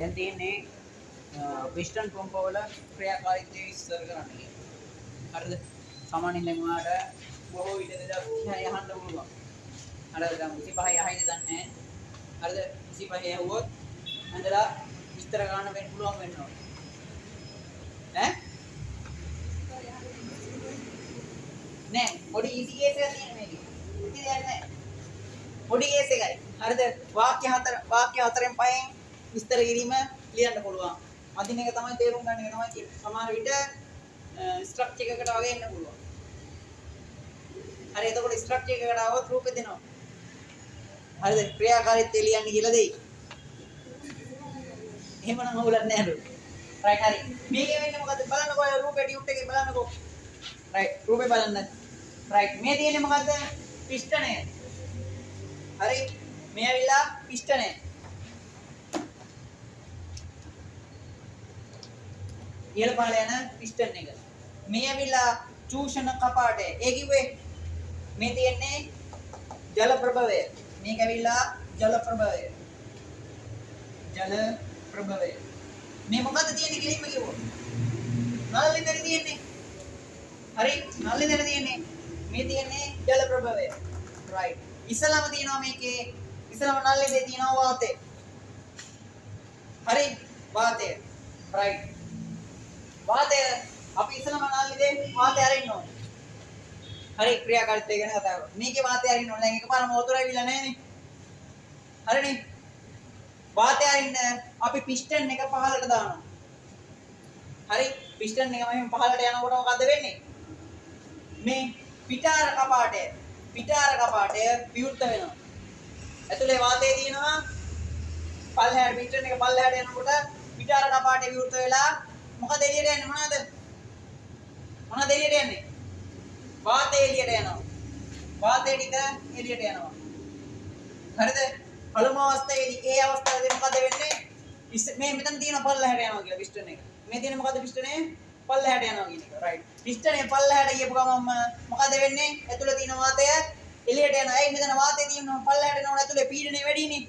දැන් තියෙන්නේ piston pump වල ක්‍රියාකාරීත්වය විස්තර කරන්න කියලා. හරිද? සාමාන්‍යයෙන් දැන් ඔයාලට බොහෝ විට 2030 යහන්න පුළුවන්. අර දැන් 25 යහයිද දන්නේ නැහැ. හරිද? 25 යහුවොත් ඇඳලා විස්තර කරන්න වෙන්න පුළුවන් වෙන්න ඕනේ. ඈ? නෑ පොඩි ඊසි කේස් එකක් තියෙන මේකේ. ඉතින් දෙයක් නෑ. පොඩි කේස් එකයි. හරිද? වාක්‍ය හතරෙන් පහෙන් විස්තර කිරීම ලියන්න පුළුවන්. අදින එක තමයි තේරුම් ගන්න එක තමයි කියන්නේ. සමහර විට ස්ට්‍රක්චර් එකකට වගේ එන්න පුළුවන්. හරි එතකොට ස්ට්‍රක්චර් එකකට આવොත් රූපේ දෙනවා. හරිද? ක්‍රියාකාරීත්වය ලියන්න කියලා දෙයි. එහෙමනම් අවුලක් නෑ නේද? රයිට් හරි. මේකේ වෙන්නේ මොකද්ද? බලන්නකෝ රූපේ ටියුට් එකේ බලන්නකෝ. රයිට් රූපේ බලන්න. රයිට් මේ තියෙන්නේ මොකද්ද? පිස්ටනය. හරි මේ ඇවිල්ලා පිස්ටනය. ඉහළ පහළ යන පිස්ටන් එක. මේ ඇවිල්ලා චූෂණ කපාටය. ඒ කිව්වේ මේ තියෙන්නේ ජල ප්‍රභවය. මේක ඇවිල්ලා ජල ප්‍රභවය. ජල ප්‍රභවය. මේ මොකද්ද තියෙන්නේ කිලින්ම කිව්වොත්? නළලේ දෙන තියෙන්නේ. හරි නළලේ දෙන තියෙන්නේ. මේ තියෙන්නේ ජල ප්‍රභවය. රයිට්. ඉස්සලම තියෙනවා මේකේ ඉස්සලම නළලේ දෙ තියෙනවා වාතය. හරි වාතය. රයිට්. වාතය අපි ඉස්සලම නළලේ වාතය අරින්න ඕනේ. හරි ක්‍රියාකාරීත්වය ගැන කතා කරමු. මේකේ වාතය අරින්න ඕනේ. දැන් එකපාරම වතුර ඇවිල්ලා නැහැනේ. හරිනේ. වාතය අරින්න අපි පිස්ටන් එක පහළට දානවා. හරි පිස්ටන් එක මෙහෙම පහළට යනකොට මොකද වෙන්නේ? මේ පිටාර කපාටය විවෘත වෙනවා. ඇතුලේ වාතය තියෙනවා. පල්ලෙහාට පිස්ටන් එක පල්ලෙහාට යනකොට පිටාර කපාටය විවෘත වෙලා මොකද එළියට යන්නේ මොනවද? මොනවද එළියට යන්නේ? වාතය එළියට යනවා. වාතය ටික එළියට යනවා. හරිද? පළමු අවස්ථාවේදී ඒ අවස්ථාවේදී මොකද වෙන්නේ? මේ මෙතන තියෙන පල්ලෙහාට යනවා කියලා පිස්ටන් එක. මේ තියෙන මොකද පිස්ටනේ? පල්ලෙහාට යනවා කියන එක. රයිට්. පිස්ටනේ පල්ලෙහාට ගියපු ගමන්ම මොකද වෙන්නේ? ඇතුළේ තියෙන වාතය එළියට යනවා. ඒයි මෙතන වාතය තියෙනවා පල්ලෙහාට යනකොට ඇතුළේ පීඩනය වැඩිනේ.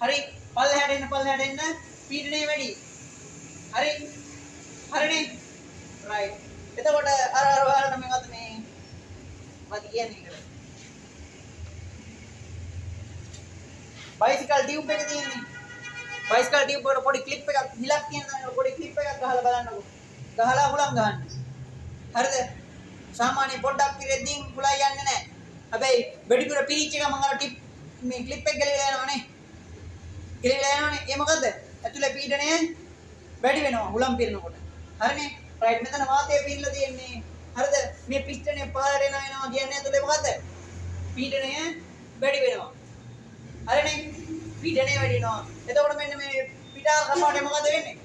හරි. පල්ලෙහාට එන්න පීඩනය වැඩි. හරි. හරිනේ. රයිට්. එතකොට අර ඔයාලට මේකත් මේ මොකද කියන්නේ කියලා. බයිසිකල් ටියුබ් එක තියෙන්නේ. බයිසිකල් ටියුබ් වල පොඩි ක්ලිප් එකක් හිලක් තියෙනවා. පොඩි ක්ලිප් එකක් ගහලා බලන්නකෝ. ගහලා හුලං ගහන්න. හරිද? සාමාන්‍ය පොඩ්ඩක් පිරෙද්දී හුලයි යන්නේ නැහැ. හැබැයි වැඩිපුර පිරිච් එක මම අර ටිප් මේ ක්ලිප් එක ගලලා යනවනේ. ගලලා යනවනේ. ඒ මොකද? ඇතුලේ පීඩනය වැඩි වෙනවා හුලම් පිරෙනකොට. හරිනේ? රයිට් මෙතන වාතය පිරලා තියෙන්නේ. හරිද? මේ පිස්ටනේ පාරට එනවා කියන්නේ ඇතුලේ මොකද්ද? පීඩනය වැඩි වෙනවා. හරිනේ? පීඩනය වැඩි වෙනවා. එතකොට මෙන්න මේ පිටාර කපාටේ මොකද වෙන්නේ?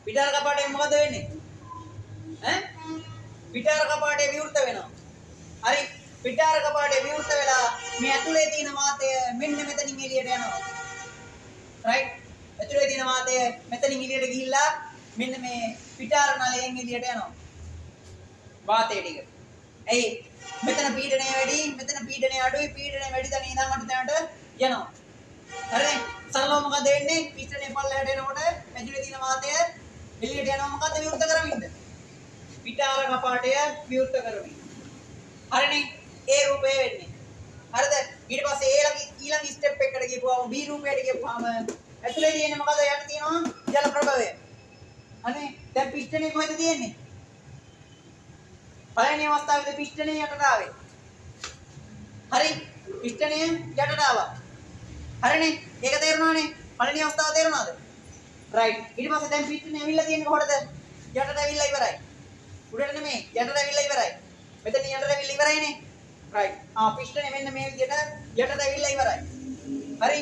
පිටාර කපාටේ මොකද වෙන්නේ? ඈ? පිටාර කපාටේ විවෘත වෙනවා. හරි? පිටාර කපාටේ විවෘත වෙලා මේ ඇතුලේ තියෙන වාතය මෙන්න මෙතනින් එළියට යනවා. රයිට්? ඇතුලේ තියෙන වාතය මෙතනින් එළියට ගිහිල්ලා මෙන්න මේ පිටාර නලයෙන් එළියට යනවා. වාතය ටික. එයි මෙතන පීඩනය වැඩි, මෙතන පීඩනය අඩුයි, පීඩනය වැඩි තැන ඉඳන් අඩු තැනට යනවා. හරිනේ? සරලව මොකද වෙන්නේ? පිස්ටනේ පල්ලෙහාට එනකොට ඇතුලේ තියෙන වාතය එළියට යනවා. මොකද විවෘත කරමින්ද? පිටාර කපාටය විවෘත කරමින්. හරිනේ? ඒ රූපේ වෙන්නේ. හරිද? ඊට පස්සේ ඊළඟ ස්ටෙප් එකකට ගිහුවාම B රූපයට ගිහුවාම ඇතුලේ තියෙන්නේ මොකද? යට තියෙනවා ජල ප්‍රභවය. අනේ දැන් පිස්ටනේ කොහෙද තියෙන්නේ? පළවෙනි අවස්ථාවේදී පිස්ටනේ යටට ආවේ. හරි? පිස්ටනේ යටට ආවා. හරිනේ? ඒක තේරුණානේ? පළවෙනි අවස්ථාව තේරුණාද? රයිට්. ඊට පස්සේ දැන් පිස්ටනේ ඇවිල්ලා තියෙන්නේ කොහෙද? යටට ඇවිල්ලා ඉවරයි. උඩට නෙමෙයි යටට ඇවිල්ලා ඉවරයි. මෙතන යටට ඇවිල්ලා ඉවරයිනේ. රයිට්. පිස්ටනේ මෙන්න මේ විදිහට යටට ඇවිල්ලා ඉවරයි. හරි?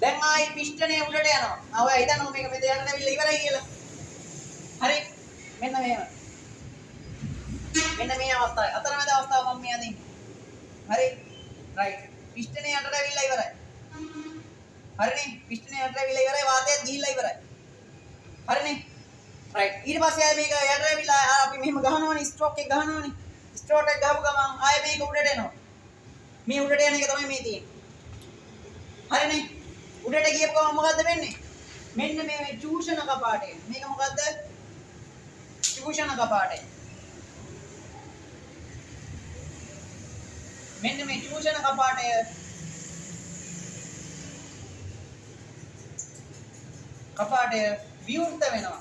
දැන් ආයි පිස්ටනේ උඩට යනවා. ඔය හිතනවා මේක මෙතන යටට ඇවිල්ලා ඉවරයි කියලා. හරි? මෙන්න මේව. මෙන්න මේ අවස්ථාවයි. අතරමැද අවස්ථාව මම මේ අදින්නේ. හරි? රයිට්. පිස්ටනේ යටට ඇවිල්ලා ඉවරයි. හරිනේ? පිස්ටනේ යටට ඇවිල්ලා ඉවරයි. වාතයත් ගිහිල්ලා ඉවරයි. හරිනේ? රයිට්. ඊට පස්සේ ආයෙ මේක යටට ඇවිල්ලා අපි මෙහෙම ගහනවනේ ස්ට්‍රෝක් එක ගහනවනේ. ස්ට්‍රෝක් එක ගහපු ගමන් ආයෙ මේක උඩට එනවා. මේ උඩට යන එක තමයි මේ තියෙන්නේ. හරිනේ? උඩට ගියපු ගමන් මොකද්ද වෙන්නේ? මෙන්න මේ චූෂණ කපාටය. මේක මොකද්ද? චූෂණ කපාටය. මෙන්න මේ චූෂණ කපාටය විවෘත වෙනවා.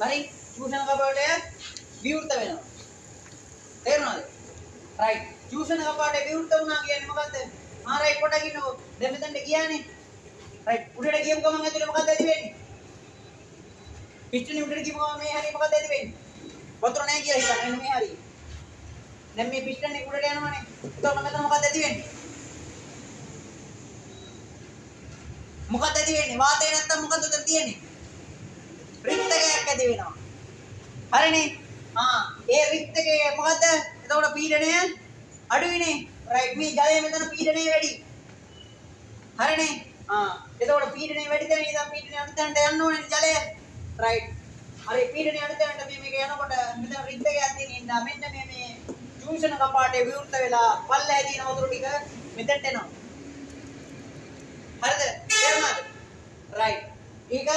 හරි? චූෂණ කපාටය විවෘත වෙනවා. තේරුණාද? රයිට්. චූෂණ කපාටය විවෘත වුණා කියන්නේ මොකද්ද? රයිට් පොඩ්ඩක් ඉන්නකෝ. දැන් මෙතනට ගියානේ. රයිට්. උඩට ගියපු ගමන් ඇතුලේ මොකද්ද ඇති වෙන්නේ? පිස්ටනේ උඩට ගියපු ගමන් මේ හරිය මොකද්ද ඇති වෙන්නේ? වතුර නැහැ කියලා හිතන්න. මෙන්න මේ හරිය. දැන් මේ පිස්ටනේ උඩට යනවනේ. එතකොට මෙතන මොකද්ද ඇති වෙන්නේ? මොකද්ද ඇති වෙන්නේ? වාතය නැත්තම් මොකද්ද උතන තියෙන්නේ? රික්තකයක් ඇති වෙනවා. හරිනේ? ඒ රික්තකය මොකද්ද? එතකොට පීඩනය අඩුයිනේ. රයිට්. මේ ජලය මෙතන පීඩනය වැඩි. හරිනේ? එතකොට පීඩනය වැඩි තැන ඉඳන් පීඩනය අඩු තැනට යන්න ඕනේ ජලය. රයිට්. හරි පීඩනය අඩු තැනට මේක යනකොට මෙතන රික්තකයක් තියෙන ඉඳන් මෙන්න මේ චූෂණ කපාටේ විවෘත වෙලා පල්ලෙහා තියෙන වතුර ටික මෙතෙන්ට එනවා. හරිද? තේරුණාද? රයිට්. ඒක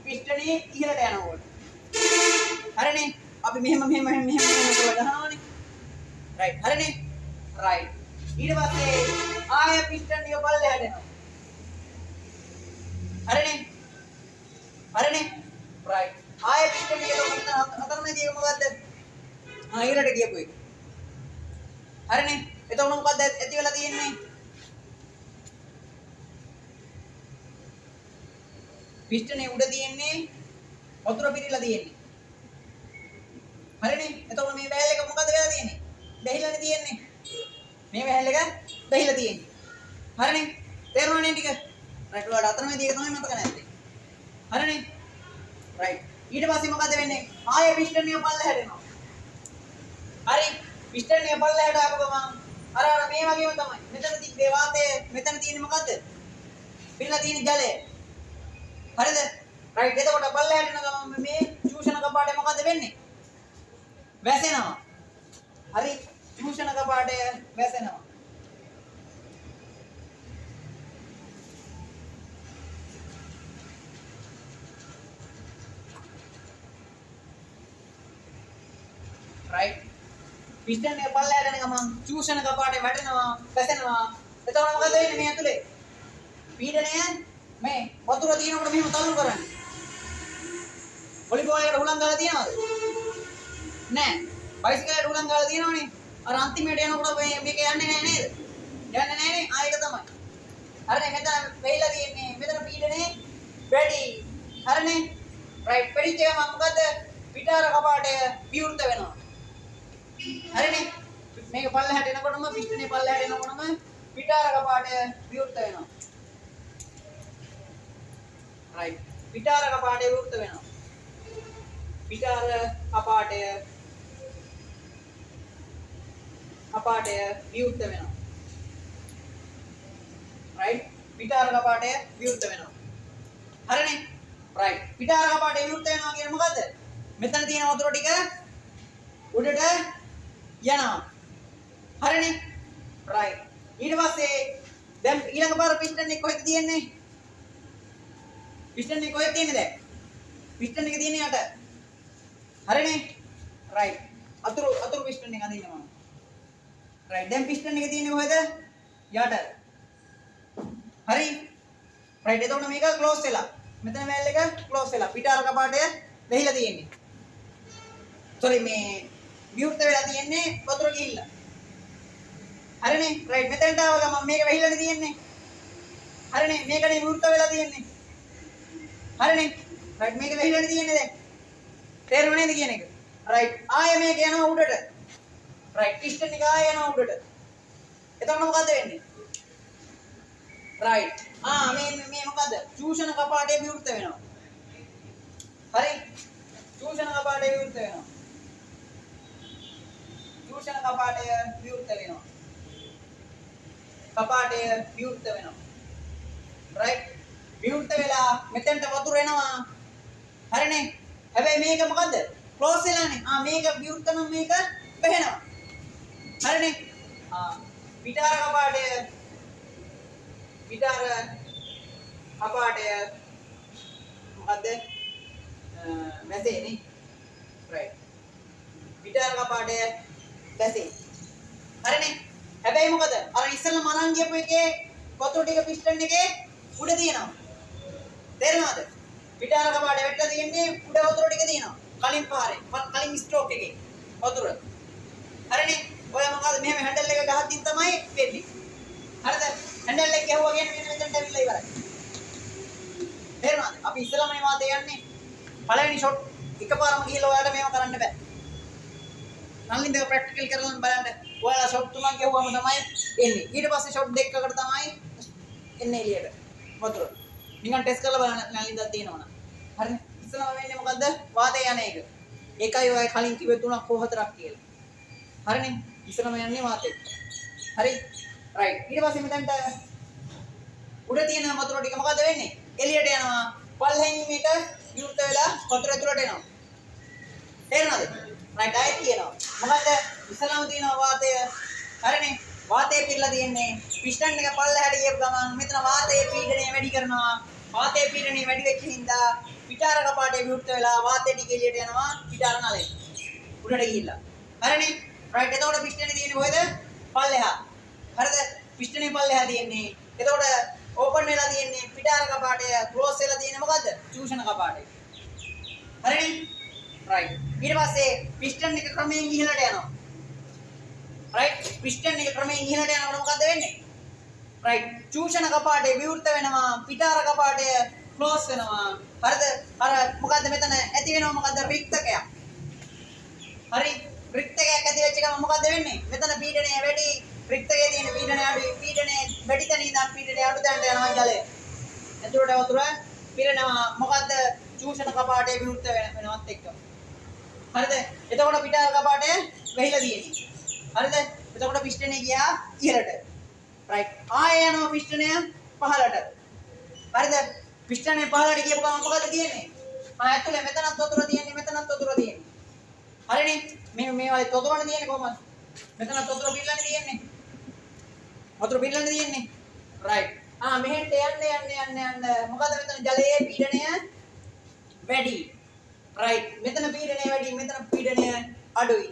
පිස්ටනේ ඉහළට යනකොට. හරිනේ? අපි මෙහෙම කරලා ගහනවානේ. රයිට්. හරිනේ? රයිට්. ඊට පස්සේ ආය පිස්ටන් එක පල්ලෙහාට එනවා. හරිනේ? රයිට්. ආය පිස්ටන් එක අතරමැදි එක මොකද්ද? ඉහළට ගියපු එක. හරිනේ? එතකොට මොකද්ද ඇති වෙලා තියෙන්නේ? පිස්ටනේ උඩ තියෙන්නේ වතුර පිරීලා තියෙන්නේ. හරිනේ? එතකොට මේ වැල් එක මොකද වෙලා තියෙන්නේ? බැහිලානේ තියෙන්නේ. මේ වැල් එක බැහිලා තියෙන්නේ. හරිනේ? තේරුණානේ ටික? රයිට්. ඔයාලට අතරමැදි එක තමයි මතක නැත්තේ. හරිනේ? රයිට්. ඊට පස්සේ මොකද වෙන්නේ? ආයෙ පිස්ටන් එක පල්ලෙහාට එනවා. හරි? පිස්ටන් එක පල්ලෙහාට ආපු ගමන් අර මේ වගේම තමයි. මෙතන තිබ්බේ වාතය, මෙතන තියෙන්නේ මොකද්ද? පිරලා තියෙන ජලය. හරිද? රයිට්. එතකොට පල්ලෙහාට යන ගමන් මේ චූෂණ කපාටේ මොකද වෙන්නේ? වැසෙනවා. හරි? චූෂණ කපාටය වැසෙනවා. රයිට්. පිස්ටන් එක පල්ලෙහාට යන ගමන් චූෂණ කපාටේ වැටෙනවා, වැසෙනවා. එතකොට මොකද වෙන්නේ මේ ඇතුලේ? පීඩනය මේ වතුර තියෙනකොට මෙහෙම තල්ලු කරන්නේ. වොලිබෝල් එකට හුලං ගාලා තියනවද? නෑ. බයිසිකලයට හුලං ගාලා තියනවනේ. අර අන්තිමයට යනකොට මේක යන්නේ නෑ නේද? යන්නේ නෑනේ. ඒක තමයි. හරිනේ මෙතන වෙයිලා තියෙන්නේ. මෙතන පීඩනේ වැඩි. හරිනේ? රයිට්. පෙරිච්ච එක මොකද? පිටාර කපාටය විවෘත වෙනවා. හරිනේ? මේක පල්ලෙහාට එනකොටම පිස්ටනේ පල්ලෙහාට එනකොටම පිටාර කපාටය විවෘත වෙනවා. රයිට්. පිටාර කපාටය විවෘත වෙනවා. පිටාර කපාටය විවෘත වෙනවා. රයිට්. පිටාර කපාටය විවෘත වෙනවා. හරිනේ? රයිට්. පිටාර කපාටය විවෘත වෙනවා කියන්නේ මොකද්ද? මෙතන තියෙන වතුර ටික උඩට යනවා. හරිනේ? රයිට්. ඊට පස්සේ දැන් ඊළඟ පාර පිස්ටන් එක කොහෙද තියෙන්නේ? පිස්ටන් එක කොහෙද තියෙන්නේ දැන්? පිස්ටන් එක තියෙන්නේ යට. හරිනේ? රයිට්. අතුරු පිස්ටන් එක අදිනවා. රයිට්. දැන් පිස්ටන් එක තියෙන්නේ කොහෙද? යට. හරි? රයිට්. එතකොට මේක ක්ලෝස් වෙලා. මෙතන වැල් එක ක්ලෝස් වෙලා. පිටාර කපාටය වෙහිලා තියෙන්නේ. සෝරි මේ විවෘත වෙලා තියෙන්නේ වතුර ගිහිල්ලා. හරිනේ? රයිට්. මෙතනට ආව ගමන් මේක වෙහිලානේ තියෙන්නේ. හරිනේ? මේකනේ විවෘත වෙලා තියෙන්නේ. හරිනේ? රයිට්. මේක වෙහිලානේ තියෙන්නේ දැන්. තේරුණා නේද කියන එක? රයිට්. ආයෙ මේක යනවා උඩට. රයිට්. පිස්ටන් එක ආයෙ යනවා උඩට. එතකොට මොකද වෙන්නේ? රයිට්. මේ මොකද? චූෂණ කපාටේ විවෘත වෙනවා. හරි? චූෂණ කපාටේ විවෘත වෙනවා. චූෂණ කපාටය විවෘත වෙනවා. කපාටය විවෘත වෙනවා. රයිට්. විවෘත වෙලා මෙතෙන්ට වතුර එනවා. හරිනේ? හැබැයි මේක මොකද්ද? ක්ලෝස් වෙලානේ. මේක විවෘත නම් මේක වැහෙනවා. හරිනේ? පිටාර කපාටය පිටාර කපාටය මොකද්ද? මැසේනේ. right. පිටාර කපාටය බැසේ. හරිනේ. හැබැයි මොකද? අර ඉස්සෙල්ලා මනන් කියපු එකේ වතුර ටික පිස්ටන් එකේ උඩ තියෙනවා. තේරෙනවද? පිටාර කපාටේ වැටලා තියෙන්නේ උඩ වතුර ටික තියෙනවා. කලින් පාරේ. කලින් ස්ට්‍රෝක් එකේ වතුර. හරිනේ. ඔය මොකද මෙහෙම හැන්ඩල් එක ගහද්දි තමයි වෙන්නේ. හරිද? හැන්ඩල් එක ගැහුවා කියන්නේ මෙන්න මෙතනට ඇවිල්ලා ඉවරයි. තේරුණාද? අපි ඉස්සෙල්ලාම මේ වාතය යන්නේ පළවෙනි ෂොට් එකපාරම ගිහලා ඔයාලට මේව කරන්න බෑ. නලින් දෙක ප්‍රැක්ටිකල් කරලා බලන්න. ඔයාලා ෂොට් තුනක් ගැහුවම තමයි එන්නේ. ඊට පස්සේ ෂොට් දෙකකට තමයි එන්නේ එළියට. වතුර. නිකන් ටෙස්ට් කරලා බලන්න නලින්දක් තියෙනවනම්. හරිනේ. ඉස්සෙල්ලාම වෙන්නේ මොකද්ද? වාතය යන එක. ඒකයි ඔය කලින් කිව්වේ 3ක් හෝ 4ක් කියලා. හරිනේ. ඉස්සෙල්ලාම යන්නේ වාතය. හරි. right. ඊට පස්සේ මෙතනට උඩ තියෙන වතුර ටික මොකද වෙන්නේ? එළියට යනවා. පල්ලෙන් මේක විවෘත වෙලා වතුර ඇතුළට එනවා. තේරෙනවද? right ආයෙත් කියනවා. මොකද ඉස්සලාම තියෙනවා වාතය. හරිනේ. වාතය පිරලා තියෙන්නේ පිස්ටන් එක පල්ලෙහාට ගියපු ගමන් මෙතන වාතයේ පීඩනය වැඩි කරනවා. වාතයේ පීඩනය වැඩි වෙච්ච හින්දා පිටාර කපාටේ විවෘත වෙලා වාතය ටික එළියට යනවා පිටාර නලේ. උඩට ගිහිල්ලා. හරිනේ. right. එතකොට පිස්ටනේ තියෙන්නේ කොහෙද? පල්ලෙහා. හරිද? පිස්ටනේ පල්ලෙහා තියෙන්නේ. එතකොට ඕපන් වෙලා තියෙන්නේ පිටාර කපාටය, ක්ලෝස් වෙලා තියෙන්නේ මොකද්ද? චූෂණ කපාටය. හරිනේ? right. ඊට පස්සේ පිස්ටන් එක ක්‍රමයෙන් ඉහළට යනවා. right. පිස්ටන් එක ක්‍රමයෙන් ඉහළට යනකොට මොකද්ද වෙන්නේ? right. චූෂණ කපාටය විවෘත වෙනවා, පිටාර කපාටය ක්ලෝස් වෙනවා. හරිද? අර මොකද්ද මෙතන ඇති වෙනවා මොකද්ද? රික්තකයක්. හරි. රික්තකයක් ඇති වෙච්ච ගමන් මොකද්ද වෙන්නේ? මෙතන පීඩනය වැඩි, රික්තකයේ තියෙන පීඩනය අඩුයි. පීඩනය වැඩි තැන ඉඳන් පීඩනය අඩු තැනට යනවා ජලය. එතකොට වතුර පිරෙනවා මොකද්ද? චූෂණ කපාටේ විවෘත වෙනවත් එක්ක. හරිද? එතකොට පිටාර කපාටේ වෙහිලා තියෙන්නේ. හරිද? එතකොට පිස්ටනේ ගියා ඉහළට. right. ආයෙ යනවා පිස්ටනය පහළට. හරිද? පිස්ටනේ පහළට ගියපු ගමන් මොකද තියෙන්නේ? ඇතුලේ මෙතනත් වතුර තියෙන්නේ, මෙතනත් වතුර තියෙන්නේ. හරිනේ? මේ වගේ වතුරනේ තියෙන්නේ කොහමද? මෙතනත් වතුර පිරලානේ තියෙන්නේ. වතුර පිරලානේ තියෙන්නේ. right. මෙහෙට යන්න මොකද මෙතන ජලයේ පීඩනය වැඩි. right. මෙතන පීඩනය වැඩි, මෙතන පීඩනය අඩුයි.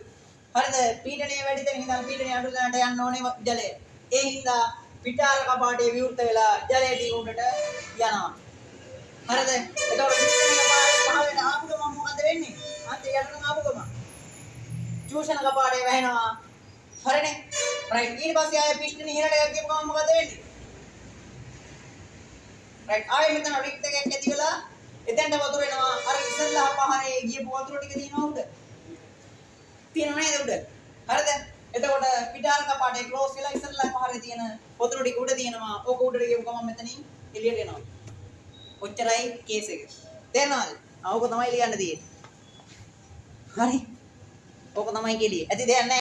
හරිද? පීඩනය වැඩි තැන ඉඳන් පීඩනය අඩු තැනට යන්න ඕනේ ජලය. ඒ හින්දා පිටාර කපාටේ විවෘත වෙලා ජලය ටික උඩට යනවා. හරිද? එතකොට පිස්ටනේ කපාටේ පහළ වෙන ආපු ගමන් මොකද වෙන්නේ? අන්තිම යටට ආපු ගමන් චූෂණ කපාටේ වැහෙනවා. හරිනේ? right. ඊට පස්සේ ආයෙ පිස්ටනේ ඉහළට ගියපු ගමන් මොකද වෙන්නේ? right. ආයෙ මෙතන රික්තකයක් ඇති වෙලා එතෙන්ට වතුර එනවා. අර ඉස්සෙල්ලා පහනේ ගියපු වතුර ටික තියෙනවා උඩ. තියෙනව නේද උඩ? හරිද? එතකොට පිටාර කපාටේ ක්ලෝස් වෙලා ඉස්සෙල්ලා පහනේ තියෙන වතුර ටික උඩ තියෙනවා. ඕක උඩට ගියපු ගමන් මෙතනින් එළියට එනවා. ඔච්චරයි කේස් එක. තේරෙනවද? ඕක තමයි ලියන්න තියෙන්නේ. හරි. ඕක තමයි කෙලිය. ඇති දෙයක් නැහැ.